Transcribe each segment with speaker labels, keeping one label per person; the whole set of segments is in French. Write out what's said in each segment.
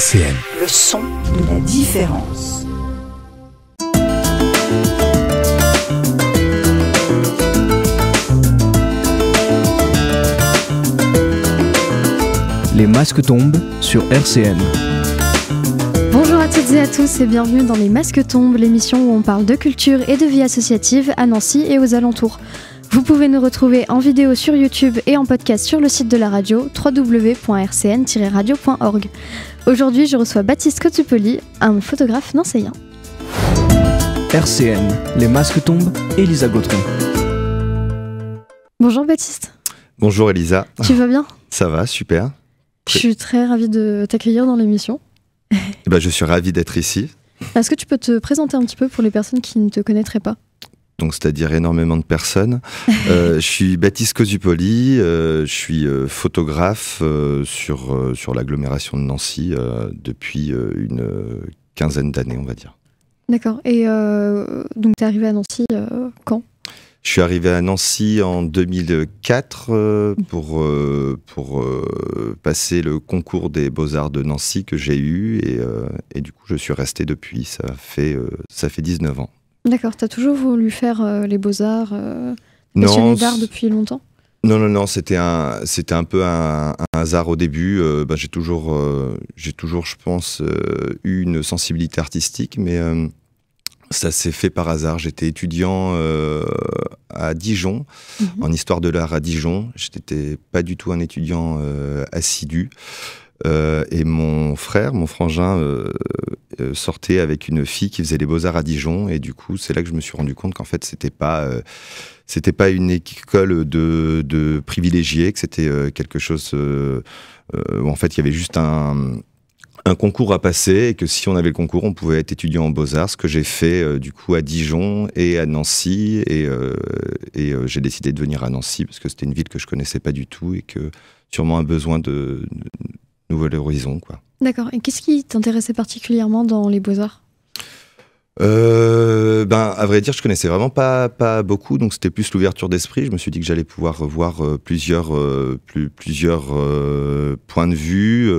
Speaker 1: RCN.
Speaker 2: Le son de la différence.
Speaker 1: Les masques tombent sur RCN.
Speaker 3: Bonjour à toutes et à tous et bienvenue dans Les Masques tombent, l'émission où on parle de culture et de vie associative à Nancy et aux alentours. Vous pouvez nous retrouver en vidéo sur YouTube et en podcast sur le site de la radio www.rcn-radio.org. Aujourd'hui, je reçois Baptiste Cotupoli, un photographe nancéen.
Speaker 1: RCN, Les masques tombent, Elisa Gautron.
Speaker 3: Bonjour Baptiste.
Speaker 4: Bonjour Elisa.
Speaker 3: Tu vas bien ?
Speaker 4: Ça va, super.
Speaker 3: Je suis très ravie de t'accueillir dans l'émission.
Speaker 4: Je suis ravi d'être ici.
Speaker 3: Est-ce que tu peux te présenter un petit peu pour les personnes qui ne te connaîtraient pas ?
Speaker 4: Donc, c'est-à-dire énormément de personnes. Je suis Baptiste Cotupoli, je suis photographe sur l'agglomération de Nancy depuis une quinzaine d'années, on va dire.
Speaker 3: D'accord. Et donc, tu es arrivé à Nancy quand ?
Speaker 4: Je suis arrivé à Nancy en 2004 pour passer le concours des Beaux-Arts de Nancy que j'ai eu et du coup je suis resté depuis, ça fait 19 ans.
Speaker 3: D'accord, t'as toujours voulu faire les Beaux-Arts,
Speaker 4: Non,
Speaker 3: d'art depuis longtemps ?
Speaker 4: Non, c'était un peu un hasard au début. J'ai toujours, je pense, eu une sensibilité artistique, mais ça s'est fait par hasard. J'étais étudiant à Dijon, en histoire de l'art à Dijon. Je n'étais pas du tout un étudiant assidu. Et mon frangin, sortait avec une fille qui faisait les Beaux-Arts à Dijon. Et du coup, c'est là que je me suis rendu compte qu'en fait, c'était pas une école de privilégiés, que c'était quelque chose où en fait, il y avait juste un concours à passer et que si on avait le concours, on pouvait être étudiant en Beaux-Arts, ce que j'ai fait du coup à Dijon et à Nancy et j'ai décidé de venir à Nancy parce que c'était une ville que je connaissais pas du tout et que sûrement un besoin de nouvel horizon, quoi.
Speaker 3: D'accord. Et qu'est-ce qui t'intéressait particulièrement dans les Beaux-Arts ?
Speaker 4: À vrai dire, je connaissais vraiment pas beaucoup, donc c'était plus l'ouverture d'esprit. Je me suis dit que j'allais pouvoir voir plusieurs points de vue,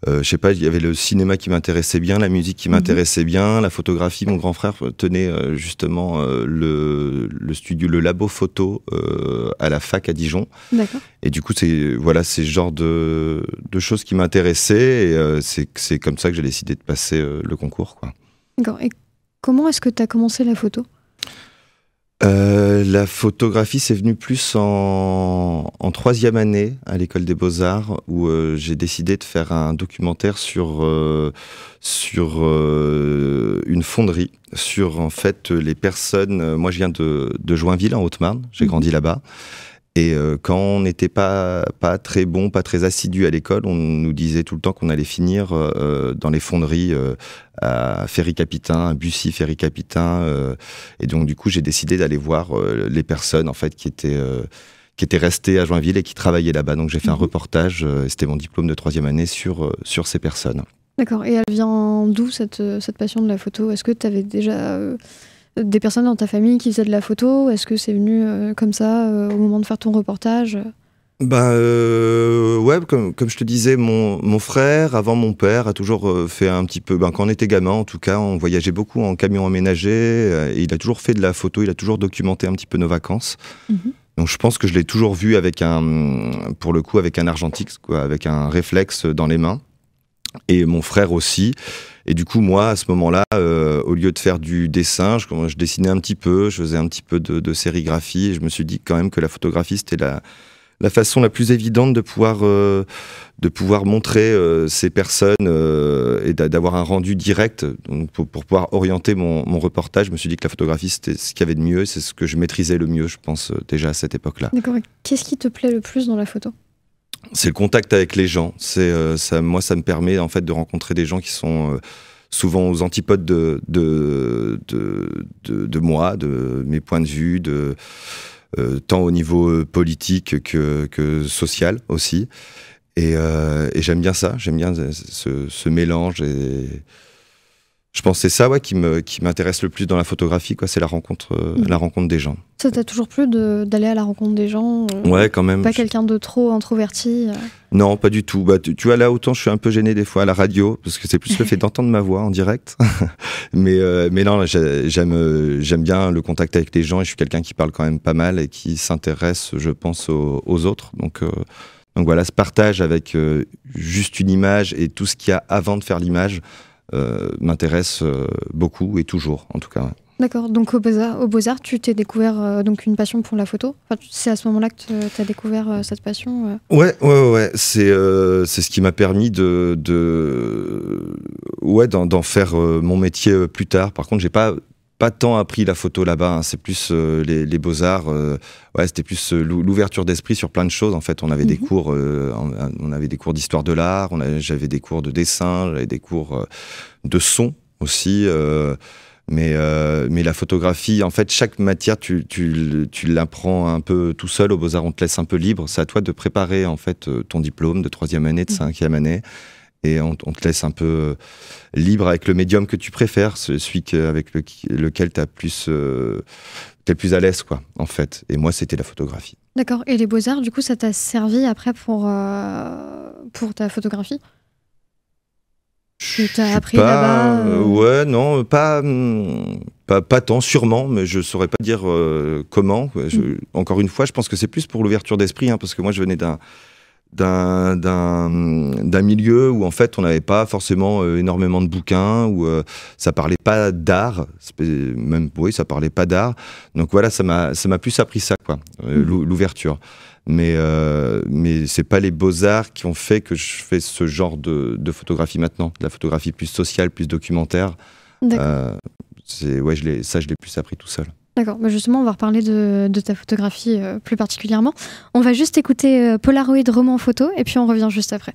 Speaker 4: je sais pas, il y avait le cinéma qui m'intéressait bien, la musique qui m'intéressait bien, la photographie. Mon grand frère tenait justement le studio, le labo photo à la fac à Dijon. D'accord. Et du coup, c'est ce genre de choses qui m'intéressaient et c'est comme ça que j'ai décidé de passer le concours, quoi.
Speaker 3: D'accord. Et comment est-ce que tu as commencé la photo ?
Speaker 4: La photographie, c'est venu plus en troisième année à l'école des Beaux-Arts où j'ai décidé de faire un documentaire sur une fonderie, sur en fait les personnes. Moi, je viens de Joinville en Haute-Marne, j'ai grandi là-bas. Et quand on n'était pas très bon, pas très assidu à l'école, on nous disait tout le temps qu'on allait finir dans les fonderies à Ferry-Capitain, à Bussy-Ferry-Capitain. Et donc du coup, j'ai décidé d'aller voir les personnes en fait qui étaient restées à Joinville et qui travaillaient là-bas. Donc j'ai fait un reportage, c'était mon diplôme de troisième année sur ces personnes.
Speaker 3: D'accord. Et elle vient d'où cette passion de la photo ? Est-ce que tu avais déjà des personnes dans ta famille qui faisaient de la photo ? Est-ce que c'est venu comme ça au moment de faire ton reportage ?
Speaker 4: Ouais, comme je te disais, mon frère, avant mon père, a toujours fait un petit peu. Quand on était gamin, en tout cas, on voyageait beaucoup en camion aménagé. Et il a toujours fait de la photo, il a toujours documenté un petit peu nos vacances. Donc je pense que je l'ai toujours vu avec un argentique, quoi, avec un réflexe dans les mains. Et mon frère aussi. Et du coup, moi, à ce moment-là, au lieu de faire du dessin, je dessinais un petit peu, je faisais un petit peu de sérigraphie. Et je me suis dit quand même que la photographie, c'était la façon la plus évidente de pouvoir montrer ces personnes et d'avoir un rendu direct. Donc pour pouvoir orienter mon reportage, je me suis dit que la photographie, c'était ce qu'il y avait de mieux. C'est ce que je maîtrisais le mieux, je pense, déjà à cette époque-là.
Speaker 3: D'accord. Qu'est-ce qui te plaît le plus dans la photo ?
Speaker 4: C'est le contact avec les gens. Moi, ça me permet en fait de rencontrer des gens qui sont souvent aux antipodes de moi, de mes points de vue, tant au niveau politique que social aussi. Et j'aime bien ça. J'aime bien ce mélange. Je pense que c'est ça qui m'intéresse le plus dans la photographie, quoi. C'est la rencontre des gens.
Speaker 3: Ça t'a toujours plu d'aller à la rencontre des gens
Speaker 4: Ouais, quand même.
Speaker 3: Pas quelqu'un de trop introverti
Speaker 4: Non, pas du tout. Bah, tu vois, là, autant je suis un peu gêné des fois à la radio, parce que c'est plus le fait d'entendre ma voix en direct. mais non, j'aime bien le contact avec les gens, et je suis quelqu'un qui parle quand même pas mal et qui s'intéresse, je pense, aux autres. Donc voilà, ce partage avec juste une image et tout ce qu'il y a avant de faire l'image m'intéresse beaucoup, et toujours, en tout cas. Ouais.
Speaker 3: D'accord, donc au Beaux-Arts, tu t'es découvert donc une passion pour la photo. Enfin, c'est à ce moment-là que tu as découvert cette passion
Speaker 4: Ouais. C'est ce qui m'a permis d'en faire mon métier plus tard. Par contre, j'ai pas tant appris la photo là-bas, hein. C'est plus les Beaux-Arts. C'était plus l'ouverture d'esprit sur plein de choses. En fait, on avait des cours, on avait des cours d'histoire de l'art. J'avais des cours de dessin, j'avais des cours de son aussi. Mais la photographie, en fait, chaque matière, tu l'apprends un peu tout seul. Au Beaux-Arts, on te laisse un peu libre. C'est à toi de préparer, en fait, ton diplôme de 3e année, de 5e année. Et on te laisse un peu libre avec le médium que tu préfères, celui avec lequel t'es plus à l'aise, quoi, en fait. Et moi, c'était la photographie.
Speaker 3: D'accord. Et les Beaux-Arts, du coup, ça t'a servi après pour ta photographie? Tu t'as appris là-bas
Speaker 4: Ouais, non, pas tant, sûrement, mais je saurais pas dire comment. Encore une fois, je pense que c'est plus pour l'ouverture d'esprit, hein, parce que moi, je venais d'un milieu où en fait on n'avait pas forcément énormément de bouquins, où ça parlait pas d'art, même oui, ça parlait pas d'art. Donc voilà, ça m'a plus appris ça, quoi, l'ouverture. Mais c'est pas les Beaux-Arts qui ont fait que je fais ce genre de photographie maintenant, de la photographie plus sociale, plus documentaire. Je l'ai plus appris tout seul.
Speaker 3: D'accord, bah justement on va reparler de ta photographie plus particulièrement. On va juste écouter Polaroid Roman Photo et puis on revient juste après.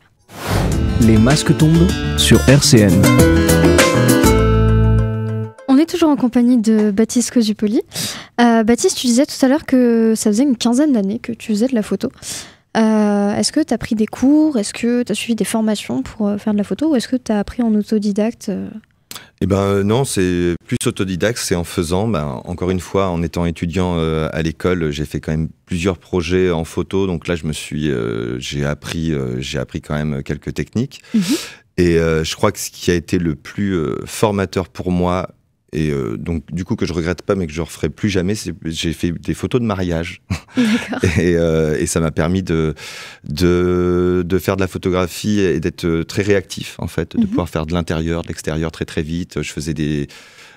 Speaker 1: Les masques tombent sur RCN.
Speaker 3: On est toujours en compagnie de Baptiste Cosupoli. Baptiste, tu disais tout à l'heure que ça faisait une 15aine d'années que tu faisais de la photo. Est-ce que tu as pris des cours? Est-ce que tu as suivi des formations pour faire de la photo? Ou est-ce que tu as appris en autodidacte
Speaker 4: Eh ben non, c'est plus autodidacte, c'est en faisant. Encore une fois, en étant étudiant à l'école, j'ai fait quand même plusieurs projets en photo. Donc là, j'ai appris quand même quelques techniques. Et je crois que ce qui a été le plus formateur pour moi, et donc du coup que je regrette pas, mais que je referai plus jamais, j'ai fait des photos de mariage. et ça m'a permis de faire de la photographie et d'être très réactif, en fait, de pouvoir faire de l'intérieur, de l'extérieur très très vite. Je faisais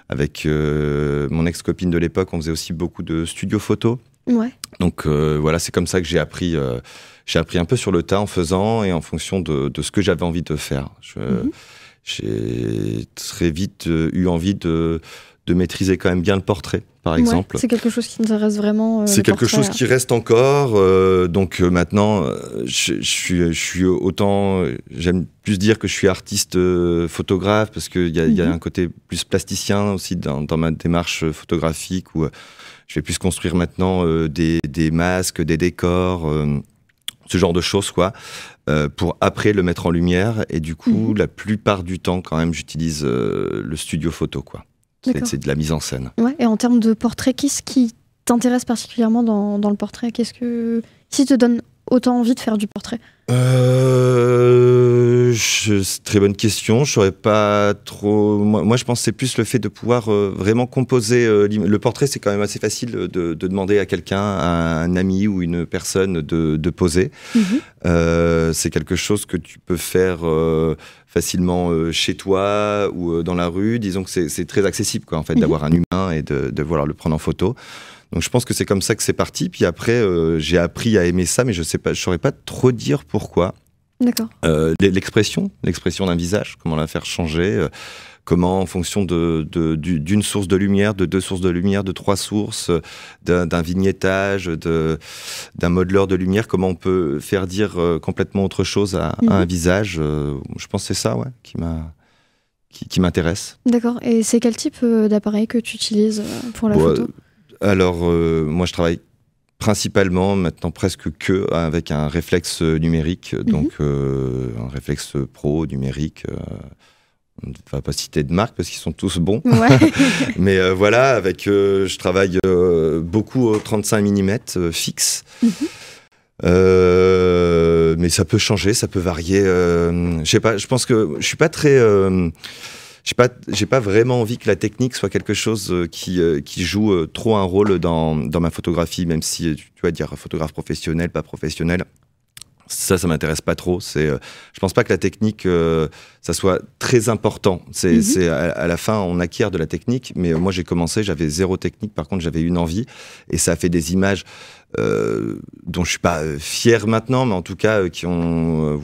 Speaker 4: avec mon ex-copine de l'époque, on faisait aussi beaucoup de studio photo.
Speaker 3: Ouais.
Speaker 4: Donc voilà, c'est comme ça que j'ai appris un peu sur le tas en faisant et en fonction de ce que j'avais envie de faire. J'ai très vite eu envie de maîtriser quand même bien le portrait, par exemple.
Speaker 3: C'est quelque chose qui nous intéresse vraiment.
Speaker 4: C'est quelque chose qui reste encore. Donc maintenant, je suis autant. J'aime plus dire que je suis artiste photographe, parce qu'il y a un côté plus plasticien aussi dans ma démarche photographique, où je vais plus construire maintenant des masques, des décors. Ce genre de choses, quoi, pour après le mettre en lumière. Et du coup, la plupart du temps, quand même, j'utilise le studio photo, quoi. C'est de la mise en scène. Ouais,
Speaker 3: et en termes de portrait, qu'est-ce qui t'intéresse particulièrement dans le portrait? Qu'est-ce qui te donne autant envie de faire du portrait?
Speaker 4: Très bonne question. Je saurais pas trop. Moi, je pense que c'est plus le fait de pouvoir vraiment composer. Le portrait, c'est quand même assez facile de demander à quelqu'un, à un ami ou une personne de poser. C'est quelque chose que tu peux faire facilement chez toi ou dans la rue. Disons que c'est très accessible, quoi, en fait, d'avoir un humain et de vouloir le prendre en photo. Donc je pense que c'est comme ça que c'est parti. Puis après, j'ai appris à aimer ça, mais je saurais pas trop dire pourquoi.
Speaker 3: D'accord.
Speaker 4: L'expression d'un visage, comment la faire changer, comment en fonction d'une source de lumière, de 2 sources de lumière, de 3 sources, d'un vignettage, d'un modeleur de lumière, comment on peut faire dire complètement autre chose à un visage. Je pense que c'est ça, ouais, qui m'intéresse.
Speaker 3: D'accord. Et c'est quel type d'appareil que tu utilises pour la photo?
Speaker 4: Alors, moi, je travaille principalement, maintenant presque que, avec un réflexe numérique, donc un réflexe pro numérique. On ne va pas citer de marque parce qu'ils sont tous bons.
Speaker 3: Ouais.
Speaker 4: Mais voilà, je travaille beaucoup au 35 mm fixe. Mais ça peut changer, ça peut varier. Je sais pas, je pense que je suis pas très... j'ai pas vraiment envie que la technique soit quelque chose qui joue trop un rôle dans ma photographie, même si tu vas dire photographe professionnel, pas professionnel. Ça m'intéresse pas trop. Je pense pas que la technique, ça soit très important. À la fin, on acquiert de la technique, mais moi j'ai commencé, j'avais zéro technique. Par contre, j'avais une envie, et ça a fait des images dont je suis pas fier maintenant, mais en tout cas qui ont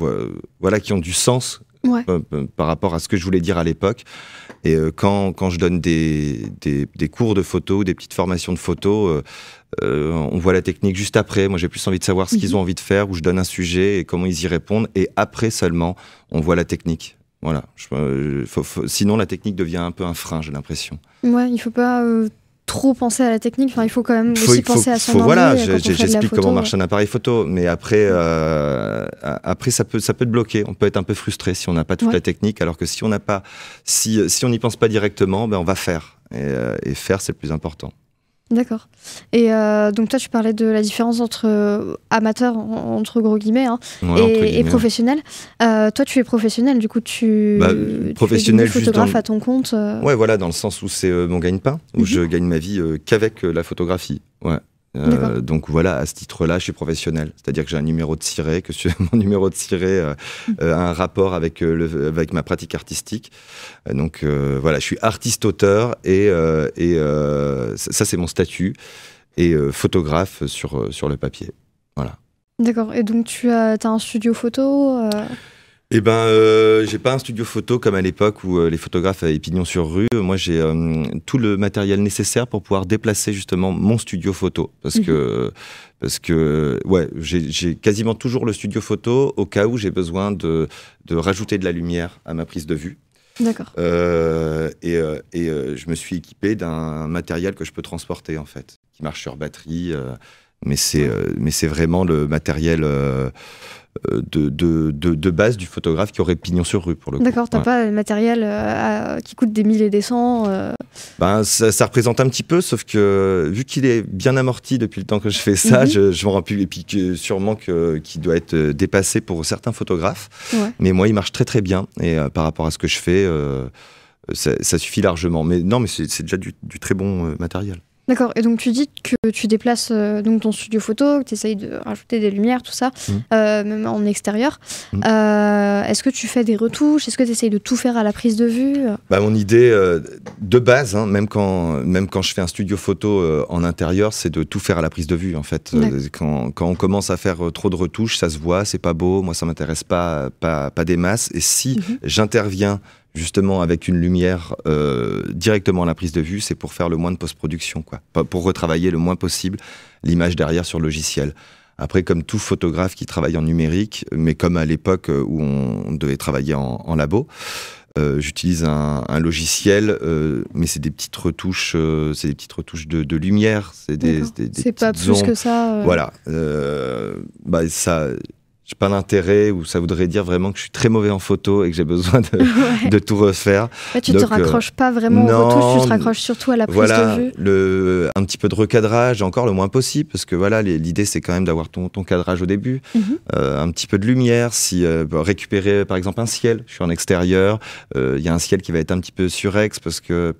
Speaker 4: du sens.
Speaker 3: Ouais.
Speaker 4: Par rapport à ce que je voulais dire à l'époque. Et quand je donne des cours de photo, des petites formations de photo, on voit la technique juste après. Moi, j'ai plus envie de savoir ce qu'ils ont envie de faire, où je donne un sujet et comment ils y répondent. Et après seulement, on voit la technique. Voilà. Sinon, la technique devient un peu un frein, j'ai l'impression.
Speaker 3: Ouais, il faut pas trop penser à la technique. Enfin, il faut quand même aussi penser à son envie.
Speaker 4: Voilà, j'explique comment marche un appareil photo. Mais après, ça peut te bloquer. On peut être un peu frustré si on n'a pas toute la technique. Alors que si on n'y pense pas directement, ben on va faire. Et faire, c'est le plus important.
Speaker 3: D'accord. Et donc toi, tu parlais de la différence entre amateur, entre gros guillemets, et professionnel. Toi, tu es professionnel, du coup, professionnel, tu es photographe à ton compte.
Speaker 4: Ouais, voilà, dans le sens où c'est mon gagne-pain, où je gagne ma vie qu'avec la photographie. Ouais. Donc voilà, à ce titre-là, je suis professionnel. C'est-à-dire que j'ai un numéro de siret, que mon numéro de siret a un rapport avec ma pratique artistique. Donc voilà, je suis artiste-auteur et ça c'est mon statut, et photographe sur le papier. Voilà.
Speaker 3: D'accord. Et donc tu as un studio photo
Speaker 4: Eh ben, j'ai pas un studio photo comme à l'époque où les photographes avaient pignon sur rue. Moi, j'ai tout le matériel nécessaire pour pouvoir déplacer justement mon studio photo. Parce que ouais, j'ai quasiment toujours le studio photo au cas où j'ai besoin de rajouter de la lumière à ma prise de vue.
Speaker 3: D'accord.
Speaker 4: Je me suis équipé d'un matériel que je peux transporter, en fait, qui marche sur batterie. Mais c'est vraiment le matériel... de base du photographe qui aurait pignon sur rue pour le coup.
Speaker 3: D'accord, t'as pas le matériel qui coûte des 1000 et des 100
Speaker 4: Ben, ça représente un petit peu, sauf que vu qu'il est bien amorti depuis le temps que je fais ça, je m'en rends plus, et puis sûrement qu'il doit être dépassé pour certains photographes. Ouais. Mais moi, il marche très très bien, et par rapport à ce que je fais, ça suffit largement. Mais non, mais c'est déjà du très bon matériel.
Speaker 3: D'accord, et donc tu dis que tu déplaces donc ton studio photo, que tu essayes de rajouter des lumières, tout ça, même en extérieur. Est-ce que tu fais des retouches? Est-ce que tu essayes de tout faire à la prise de vue?
Speaker 4: Mon idée de base, même quand je fais un studio photo en intérieur, c'est de tout faire à la prise de vue, en fait. Quand on commence à faire trop de retouches, ça se voit, c'est pas beau, moi ça m'intéresse pas des masses. Et si j'interviens justement avec une lumière directement à la prise de vue, c'est pour faire le moins de post-production, quoi. Pour retravailler le moins possible l'image derrière sur le logiciel. Après, comme tout photographe qui travaille en numérique, mais comme à l'époque où on devait travailler en labo, j'utilise un logiciel, mais c'est des petites retouches, de lumière, c'est
Speaker 3: c'est pas plus ombres. Que ça.
Speaker 4: Voilà, ça. J'ai pas d'intérêt, ou ça voudrait dire vraiment que je suis très mauvais en photo et que j'ai besoin de tout refaire.
Speaker 3: Ouais, tu te raccroches pas vraiment aux retouches, tu te raccroches surtout à la prise de
Speaker 4: vue. Un petit peu de recadrage, encore le moins possible, parce que voilà, l'idée c'est quand même d'avoir ton cadrage au début. Un petit peu de lumière, récupérer par exemple un ciel. Je suis en extérieur, il y a un ciel qui va être un petit peu surex parce que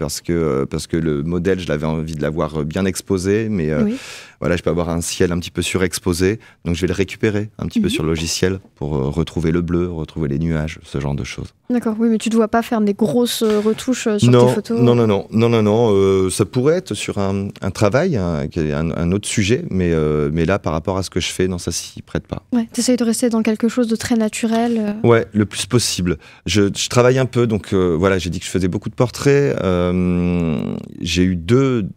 Speaker 4: le modèle, je l'avais envie de l'avoir bien exposé, mais voilà, je peux avoir un ciel un petit peu surexposé, donc je vais le récupérer un petit peu sur le logiciel pour retrouver le bleu, retrouver les nuages, ce genre de choses.
Speaker 3: D'accord, oui, mais tu ne dois pas faire des grosses retouches sur tes photos.
Speaker 4: Non, ça pourrait être sur un travail, un autre sujet, mais là, par rapport à ce que je fais, non, ça s'y prête pas.
Speaker 3: Ouais, tu essayes de rester dans quelque chose de très naturel.
Speaker 4: Ouais, le plus possible. Je travaille un peu, donc voilà, j'ai dit que je faisais beaucoup de portraits. J'ai eu deux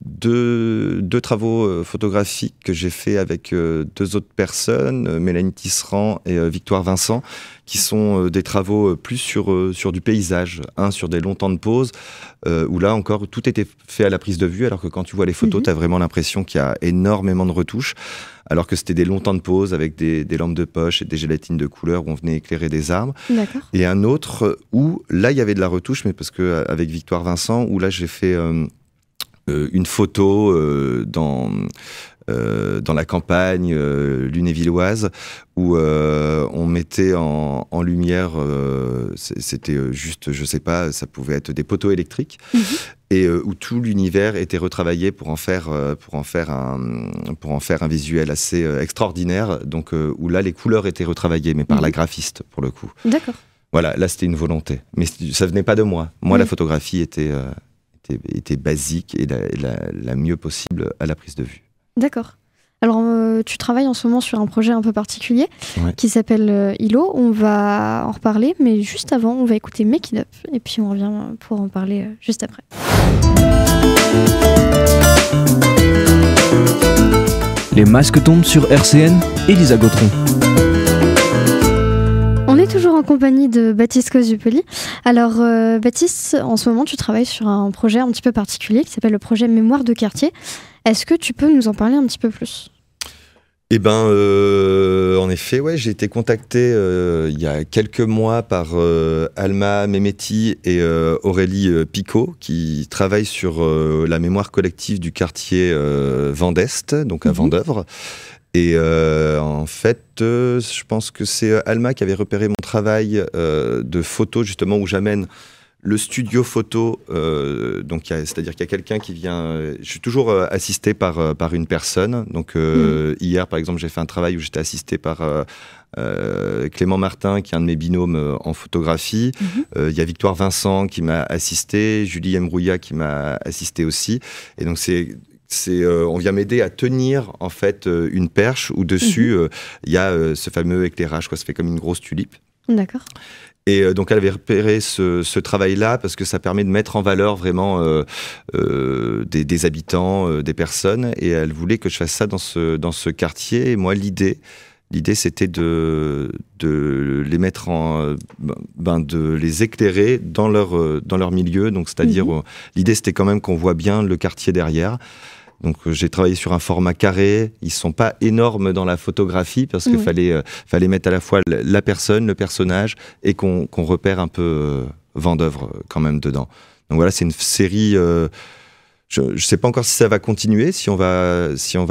Speaker 4: travaux photographiques photographique que j'ai fait avec 2 autres personnes, Mélanie Tisserand et Victoire Vincent, qui sont des travaux plus sur du paysage, sur des longs temps de pause, où là encore tout était fait à la prise de vue, alors que quand tu vois les photos, tu as vraiment l'impression qu'il y a énormément de retouches, alors que c'était des longs temps de pause avec des lampes de poche et des gélatines de couleur où on venait éclairer des arbres.
Speaker 3: D'accord.
Speaker 4: Et un autre où là il y avait de la retouche, mais parce que avec Victoire Vincent, où là j'ai fait une photo dans la campagne lunévilloise où on mettait en lumière, c'était juste, je sais pas, ça pouvait être des poteaux électriques, et où tout l'univers était retravaillé pour en faire un visuel assez extraordinaire. Donc où là les couleurs étaient retravaillées, mais par la graphiste pour le coup.
Speaker 3: D'accord.
Speaker 4: Voilà, là c'était une volonté, mais ça venait pas de moi. Moi, la photographie était basique et la mieux possible à la prise de vue.
Speaker 3: D'accord. Alors, tu travailles en ce moment sur un projet un peu particulier qui s'appelle ILO. On va en reparler, mais juste avant, on va écouter Make It Up et puis on revient pour en parler juste après.
Speaker 1: Les masques tombent sur RCN, Elisa Gautron.
Speaker 3: On est toujours en compagnie de Baptiste Cosupoli. Alors, Baptiste, en ce moment, tu travailles sur un projet un petit peu particulier qui s'appelle le projet Mémoire de quartier. Est-ce que tu peux nous en parler un petit peu plus ?
Speaker 4: Eh ben, en effet, ouais, j'ai été contacté il y a quelques mois par Alma Mehmeti et Aurélie Picot, qui travaillent sur la mémoire collective du quartier Vendeste, donc à Vendeuvre. Et en fait, je pense que c'est Alma qui avait repéré mon travail de photo, justement, où j'amène le studio photo, donc c'est-à-dire qu'il y a quelqu'un qui vient. Je suis toujours assisté par une personne. Donc hier, par exemple, j'ai fait un travail où j'étais assisté par Clément Martin, qui est un de mes binômes en photographie. Il y a Victoire Vincent qui m'a assisté, Julie Mbrouilla qui m'a assisté aussi. Et donc on vient m'aider à tenir en fait une perche où dessus il y a ce fameux éclairage, quoi. Ça fait comme une grosse tulipe.
Speaker 3: D'accord.
Speaker 4: Et donc elle avait repéré ce travail-là parce que ça permet de mettre en valeur vraiment des habitants, des personnes, et elle voulait que je fasse ça dans ce quartier. Et moi, l'idée c'était de les mettre de les éclairer dans leur milieu. Donc c'est-à-dire l'idée c'était quand même qu'on voit bien le quartier derrière. Donc j'ai travaillé sur un format carré. Ils sont pas énormes dans la photographie parce qu'il fallait mettre à la fois la personne, le personnage, et qu'on repère un peu Vendeuvre quand même dedans. Donc voilà, c'est une série. Je sais pas encore si ça va continuer, si on va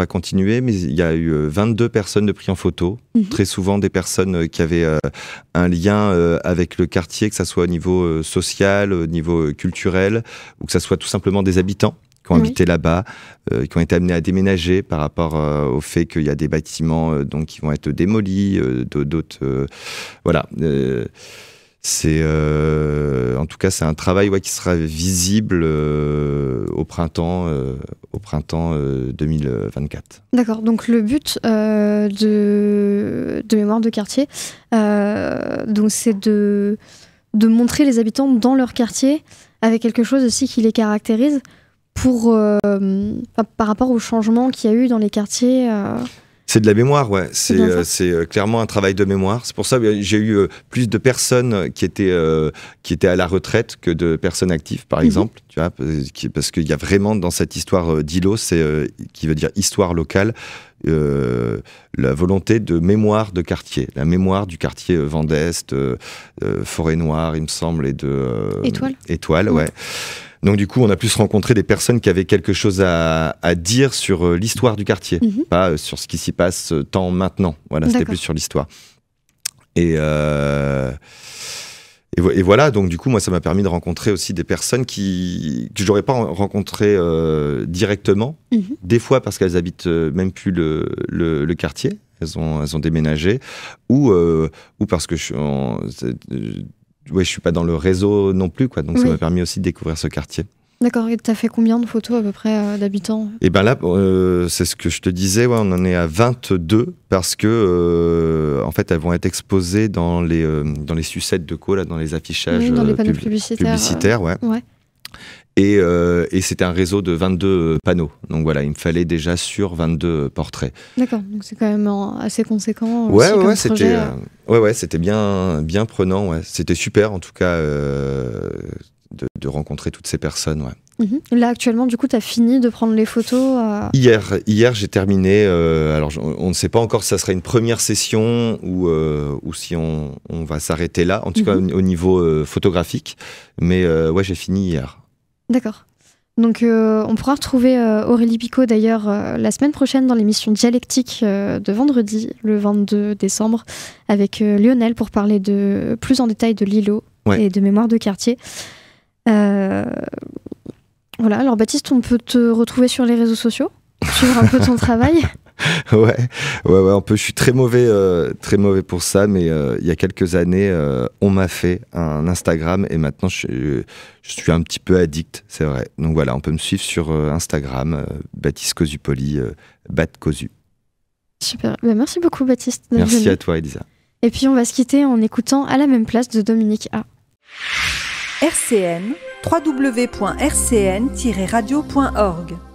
Speaker 4: continuer, mais il y a eu 22 personnes de pris en photo. Très souvent des personnes qui avaient un lien avec le quartier, que ça soit au niveau social, au niveau culturel, ou que ça soit tout simplement des habitants qui ont habité là-bas, qui ont été amenés à déménager par rapport au fait qu'il y a des bâtiments donc qui vont être démolis, d'autres. Voilà. En tout cas, c'est un travail qui sera visible au printemps 2024.
Speaker 3: D'accord. Donc le but de Mémoire de quartier, donc c'est de montrer les habitants dans leur quartier avec quelque chose aussi qui les caractérise. Par rapport au changement qu'il y a eu dans les quartiers.
Speaker 4: C'est de la mémoire, ouais. C'est clairement un travail de mémoire. C'est pour ça que j'ai eu plus de personnes qui étaient à la retraite que de personnes actives, par exemple. Tu vois, parce qu'il y a vraiment dans cette histoire d'ILO, qui veut dire histoire locale, la volonté de mémoire de quartier, la mémoire du quartier Vendeste, Forêt-Noire, il me semble, et de Étoile, ouais. Donc du coup, on a pu se rencontrer des personnes qui avaient quelque chose à dire sur l'histoire du quartier, pas sur ce qui s'y passe tant maintenant. Voilà, c'était plus sur l'histoire. Et voilà, donc du coup, moi, ça m'a permis de rencontrer aussi des personnes que je n'aurais pas rencontrées directement, des fois parce qu'elles habitent même plus le quartier, elles ont déménagé, ou parce que je suis pas dans le réseau non plus, quoi. Donc ça m'a permis aussi de découvrir ce quartier.
Speaker 3: D'accord, et tu as fait combien de photos à peu près d'habitants ?
Speaker 4: Et ben là, c'est ce que je te disais, on en est à 22 parce que en fait elles vont être exposées dans les sucettes de co, là, dans les affichages,
Speaker 3: dans les panneaux publicitaires.
Speaker 4: Ouais. Et c'était un réseau de 22 panneaux. Donc voilà, il me fallait déjà sur 22 portraits.
Speaker 3: D'accord, donc c'est quand même assez conséquent.
Speaker 4: Ouais,
Speaker 3: aussi comme
Speaker 4: c'était,
Speaker 3: projet.
Speaker 4: c'était bien prenant. Ouais. C'était super, en tout cas, de rencontrer toutes ces personnes. Ouais.
Speaker 3: Là, actuellement, du coup, tu as fini de prendre les photos
Speaker 4: Hier, j'ai terminé. Alors, on ne sait pas encore si ça sera une première session ou si on va s'arrêter là, en tout cas au niveau photographique. Mais ouais, j'ai fini hier.
Speaker 3: D'accord. Donc, on pourra retrouver Aurélie Picot, d'ailleurs, la semaine prochaine dans l'émission Dialectique de vendredi, le 22 décembre, avec Lionel pour parler plus en détail de Lilo et de Mémoire de quartier. Voilà, alors Baptiste, on peut te retrouver sur les réseaux sociaux, suivre un peu ton travail.
Speaker 4: Ouais, on peut. Je suis très mauvais pour ça, mais il y a quelques années, on m'a fait un Instagram et maintenant je suis un petit peu addict, c'est vrai. Donc voilà, on peut me suivre sur Instagram, Baptiste Cosupoli, Batcosu.
Speaker 3: Super, merci beaucoup Baptiste.
Speaker 4: Merci à toi Elisa.
Speaker 3: Et puis on va se quitter en écoutant À la même place de Dominique A.
Speaker 2: RCN, www.rcn-radio.org